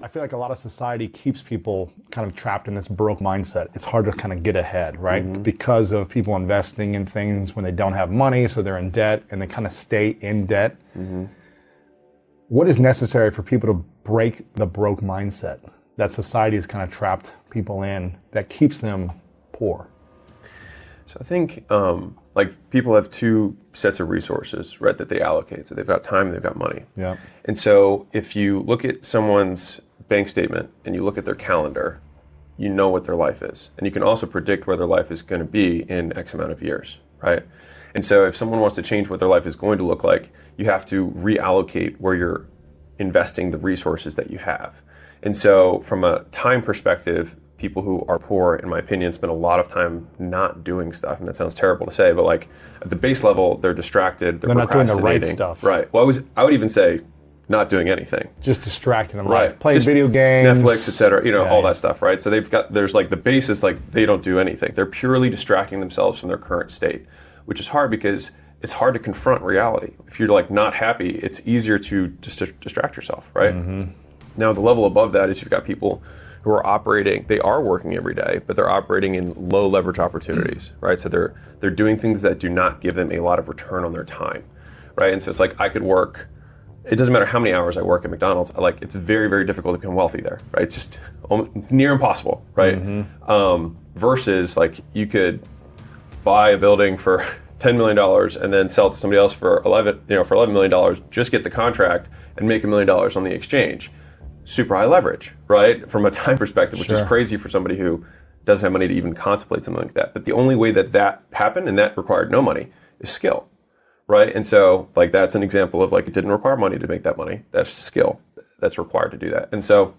I feel like a lot of society keeps people kind of trapped in this broke mindset. It's hard to kind of get ahead, right? Because of people investing in things when they don't have money, so they're in debt and they kind of stay in debt. What is necessary for people to break the broke mindset that society has kind of trapped people in that keeps them poor? So I think like people have two sets of resources, right, that they allocate. So they've got time and they've got money. Yeah. And so if you look at someone's bank statement and you look at their calendar, you know what their life is. And you can also predict where their life is going to be in X amount of years, right? And so if someone wants to change what their life is going to look like, you have to reallocate where you're investing the resources that you have. And so from a time perspective, people who are poor, in my opinion, spend a lot of time not doing stuff. And that sounds terrible to say, but like at the base level, they're distracted, they're not doing the procrastinating. right stuff. Right. Well, I would even say not doing anything. Just distracting them, Right. Playing Just video games. Netflix, et cetera, all that stuff, right? So there's like the basis, like they don't do anything. They're purely distracting themselves from their current state, which is hard because it's hard to confront reality. If you're like not happy, it's easier to just distract yourself, right? Now, the level above that is you've got people who are operating, they are working every day, but they're operating in low leverage opportunities, right? So they're doing things that do not give them a lot of return on their time, right? And so it's like I could work, it doesn't matter how many hours I work at McDonald's, like it's very, very difficult to become wealthy there, right? It's just near impossible, right? Versus like you could buy a building for $10 million and then sell it to somebody else for $11 million, just get the contract and make $1 million on the exchange. Super high leverage, right? From a time perspective, which is crazy for somebody who doesn't have money to even contemplate something like that. But the only way that happened, and that required no money, is skill, right? And so like that's an example of like it didn't require money to make that money. That's skill that's required to do that. And so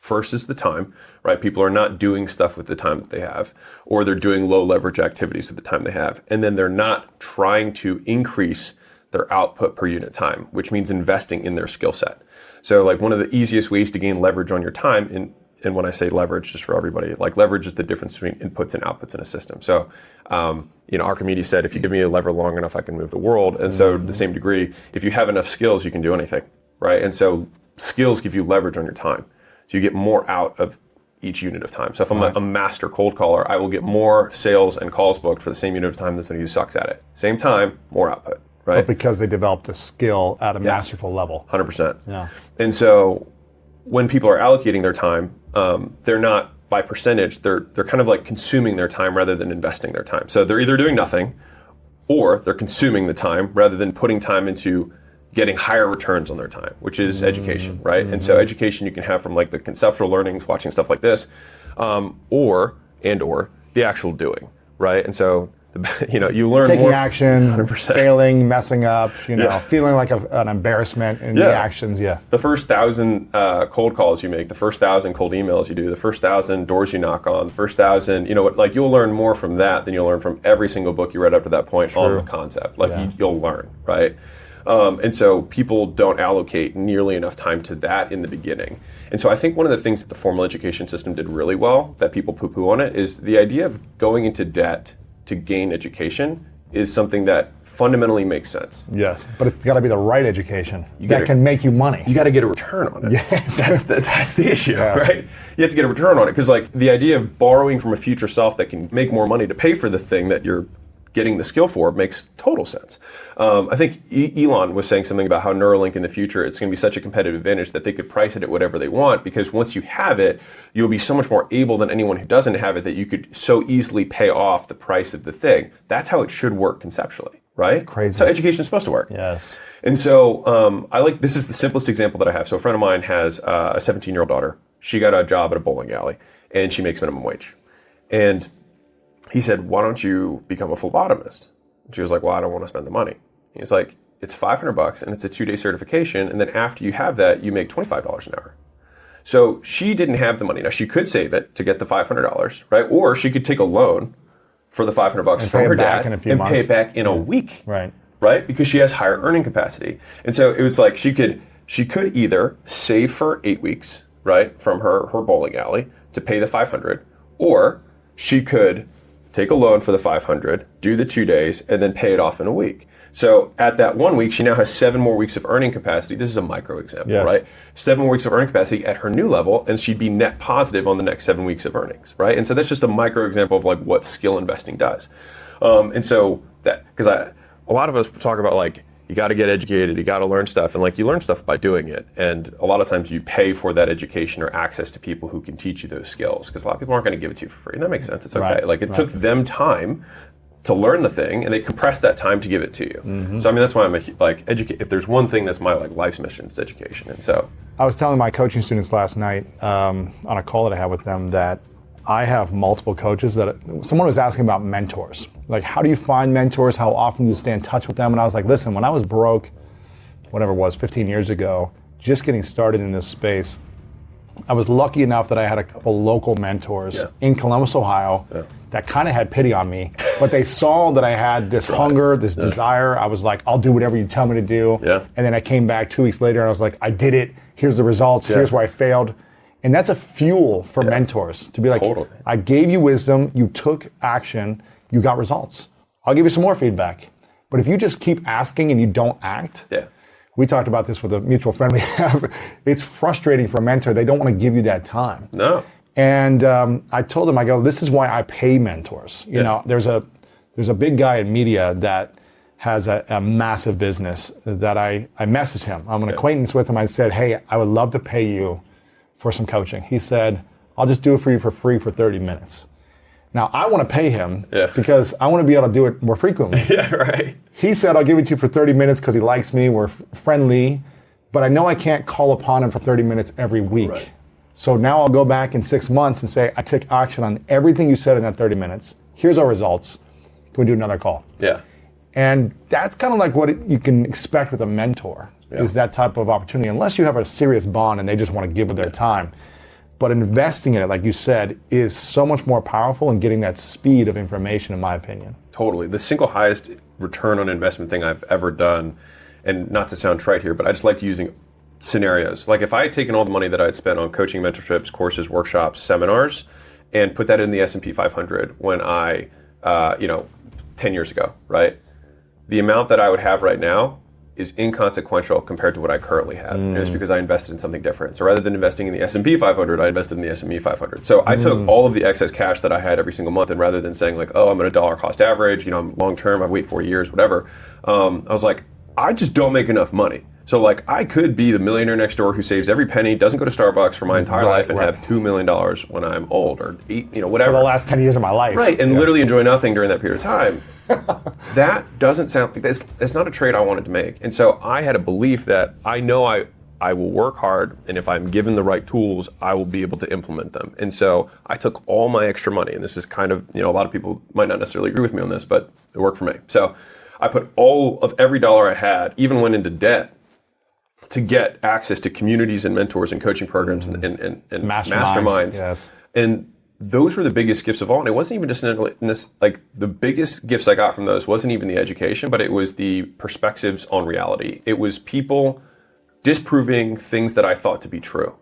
first is the time, right? People are not doing stuff with the time that they have, or they're doing low leverage activities with the time they have. And then they're not trying to increase their output per unit time, which means investing in their skill set. So like one of the easiest ways to gain leverage on your time, and when I say leverage, just for everybody, like leverage is the difference between inputs and outputs in a system. So, Archimedes said, if you give me a lever long enough, I can move the world. And so to the same degree, if you have enough skills, you can do anything, right? And so skills give you leverage on your time. So you get more out of each unit of time. So if I'm a master cold caller, I will get more sales and calls booked for the same unit of time than somebody who sucks at it. Same time, more output. Right? But because they developed a skill at a masterful level. 100%. Yeah. And so when people are allocating their time, they're not by percentage, they're kind of like consuming their time rather than investing their time. So they're either doing nothing or they're consuming the time rather than putting time into getting higher returns on their time, which is education, right? And so education you can have from like the conceptual learnings, watching stuff like this, or the actual doing, right? And so you learn taking more action, 100%. Failing, messing up, feeling like an embarrassment in the actions. Yeah. The first 1,000 cold calls you make, the first 1,000 cold emails you do, the first 1,000 doors you knock on, the first 1,000, you'll learn more from that than you'll learn from every single book you read up to that point on the concept. You'll learn, right? And so people don't allocate nearly enough time to that in the beginning. And so I think one of the things that the formal education system did really well, that people poo-poo on it, is the idea of going into debt to gain education is something that fundamentally makes sense. Yes, but it's got to be the right education that can make you money. You got to get a return on it. Yes. That's the issue, right? You have to get a return on it because like the idea of borrowing from a future self that can make more money to pay for the thing that you're getting the skill for makes total sense. I think Elon was saying something about how Neuralink in the future, it's going to be such a competitive advantage that they could price it at whatever they want, because once you have it, you'll be so much more able than anyone who doesn't have it that you could so easily pay off the price of the thing. That's how it should work conceptually, right? Crazy. So education is supposed to work. Yes. And so this is the simplest example that I have. So a friend of mine has a 17-year-old daughter. She got a job at a bowling alley and she makes minimum wage. And he said, why don't you become a phlebotomist? And she was like, well, I don't want to spend the money. He's like, it's $500 and it's a 2-day certification. And then after you have that, you make $25 an hour. So she didn't have the money. Now she could save it to get the $500, right? Or she could take a loan for the $500 from her dad and pay it back in a week, right? Because she has higher earning capacity. And so it was like she could either save for 8 weeks, right, from her bowling alley to pay the $500, or she could take a loan for the $500, do the 2 days, and then pay it off in a week. So at that 1 week, she now has 7 more weeks of earning capacity. This is a micro example, right? 7 more weeks of earning capacity at her new level, and she'd be net positive on the next 7 weeks of earnings, right? And so that's just a micro example of like what skill investing does. And so that, because a lot of us talk about like, you got to get educated, you got to learn stuff, and like you learn stuff by doing it. And a lot of times you pay for that education or access to people who can teach you those skills, because a lot of people aren't going to give it to you for free. And that makes sense. It's okay. Like it took them time to learn the thing, and they compressed that time to give it to you. So I mean, that's why I'm if there's one thing that's my like life's mission, it's education. And so I was telling my coaching students last night on a call that I had with them that I have multiple coaches that someone was asking about mentors. Like, how do you find mentors? How often do you stay in touch with them? And I was like, listen, when I was broke, whatever it was, 15 years ago, just getting started in this space, I was lucky enough that I had a couple local mentors in Columbus, Ohio, that kind of had pity on me, but they saw that I had this hunger, this desire. I was like, I'll do whatever you tell me to do. And then I came back 2 weeks later and I was like, I did it. Here's the results. Here's where I failed. And that's a fuel for mentors to be like, I gave you wisdom, you took action, you got results. I'll give you some more feedback. But if you just keep asking and you don't act, we talked about this with a mutual friend we have, it's frustrating for a mentor. They don't want to give you that time. No. And I told him, I go, this is why I pay mentors. You know, there's a big guy in media that has a massive business that I messaged him. I'm an acquaintance with him. I said, hey, I would love to pay you for some coaching. He said, I'll just do it for you for free for 30 minutes. Now, I want to pay him because I want to be able to do it more frequently. He said, I'll give it to you for 30 minutes because he likes me, we're friendly, but I know I can't call upon him for 30 minutes every week. So now I'll go back in 6 months and say, I took action on everything you said in that 30 minutes. Here's our results. Can we do another call? And that's kind of like what you can expect with a mentor, is that type of opportunity, unless you have a serious bond and they just want to give of their time. But investing in it, like you said, is so much more powerful in getting that speed of information, in my opinion. Totally. The single highest return on investment thing I've ever done, and not to sound trite here, but I just like using scenarios. Like if I had taken all the money that I had spent on coaching, mentorships, courses, workshops, seminars, and put that in the S&P 500 when I, 10 years ago, right? The amount that I would have right now is inconsequential compared to what I currently have. And it's because I invested in something different. So rather than investing in the S&P 500, I invested in the S&P 500. So I took all of the excess cash that I had every single month, and rather than saying like, oh, I'm at a dollar cost average, I'm long term, I wait 4 years, whatever. I was like, I just don't make enough money. So like I could be the millionaire next door who saves every penny, doesn't go to Starbucks for my entire life, and have $2 million when I'm old, or whatever. For the last 10 years of my life. And literally enjoy nothing during that period of time. That doesn't sound like that's not a trade I wanted to make. And so I had a belief that I know I will work hard, and if I'm given the right tools, I will be able to implement them. And so I took all my extra money, and this is kind of, a lot of people might not necessarily agree with me on this, but it worked for me. So I put all of every dollar I had, even went into debt, to get access to communities and mentors and coaching programs and masterminds. Yes. And those were the biggest gifts of all. And it wasn't even just the biggest gifts I got from those wasn't even the education, but it was the perspectives on reality. It was people disproving things that I thought to be true.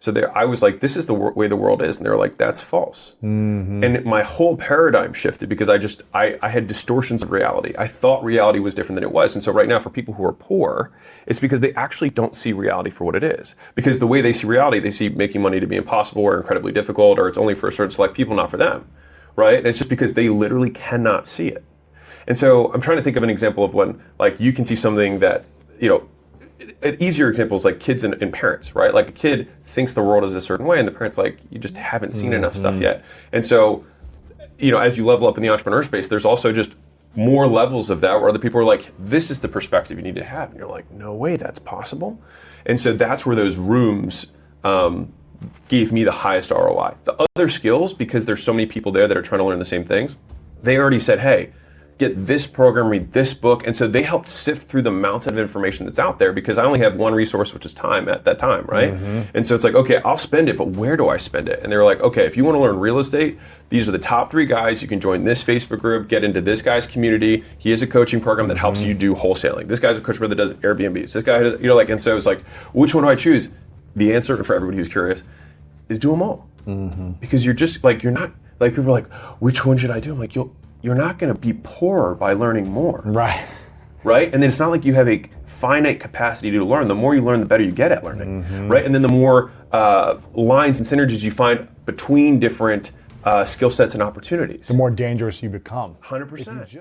So I was like, this is the way the world is. And they were like, that's false. And my whole paradigm shifted because I had distortions of reality. I thought reality was different than it was. And so right now for people who are poor, it's because they actually don't see reality for what it is. Because the way they see reality, they see making money to be impossible or incredibly difficult, or it's only for a certain select people, not for them. Right? And it's just because they literally cannot see it. And so I'm trying to think of an example of when like you can see something that, an easier example is like kids and parents, right? Like a kid thinks the world is a certain way, and the parent's like, you just haven't seen enough stuff yet. And so, as you level up in the entrepreneur space, there's also just more levels of that where other people are like, this is the perspective you need to have. And you're like, no way, that's possible. And so that's where those rooms gave me the highest ROI. The other skills, because there's so many people there that are trying to learn the same things, they already said, hey, get this program, read this book. And so they helped sift through the mountain of information that's out there, because I only have one resource, which is time at that time, right? And so it's like, okay, I'll spend it, but where do I spend it? And they were like, okay, if you want to learn real estate, these are the top 3 guys. You can join this Facebook group, get into this guy's community. He has a coaching program that helps you do wholesaling. This guy's a coach that does Airbnbs. This guy does, and so it's like, which one do I choose? The answer for everybody who's curious is do them all. Because you're just like, you're not, like people are like, which one should I do? I'm like, you're not going to be poorer by learning more. Right. right? And then it's not like you have a finite capacity to learn. The more you learn, the better you get at learning, right? And then the more lines and synergies you find between different skill sets and opportunities. The more dangerous you become. 100%.